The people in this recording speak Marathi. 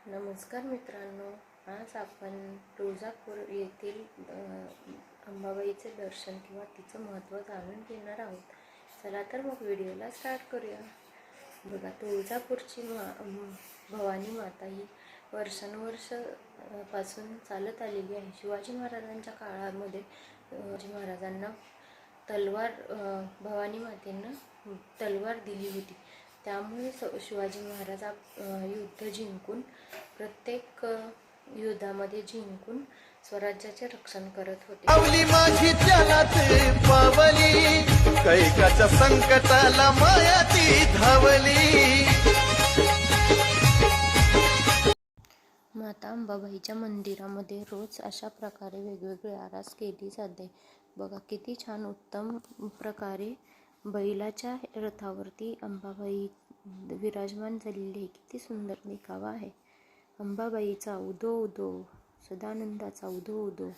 नमस्कार मित्रांनो, आज आपण तुळजापूर येथील अंबाबाईचे दर्शन किंवा तिचं महत्त्व जाणून घेणार आहोत. चला तर मग व्हिडिओला स्टार्ट करूया. बघा, तुळजापूरची भवानी माता ही वर्षानुवर्ष पासून चालत आलेली आहे. शिवाजी महाराजांच्या काळामध्ये शिवाजी महाराजांना भवानी मातेनं तलवार दिली होती. त्यामुळे शिवाजी महाराज युद्ध जिंकून प्रत्येक युद्धामध्ये जिंकून स्वराज्याचे रक्षण करत होते. पावली माझी त्याला ते पावली, कैकाच्या संकटाला माया ती धावली. माता अंबाबाईच्या मंदिरामध्ये रोज अशा प्रकारे वेगवेगळी आरास केली जाते. बघा, किती छान उत्तम प्रकारे बैलाच्या रथावरती अंबाबाई विराजमान झालेली आहे. किती सुंदर देखावा आहे. अंबाबाईचा उदो उदो, सदानंदाचा उदो उदो.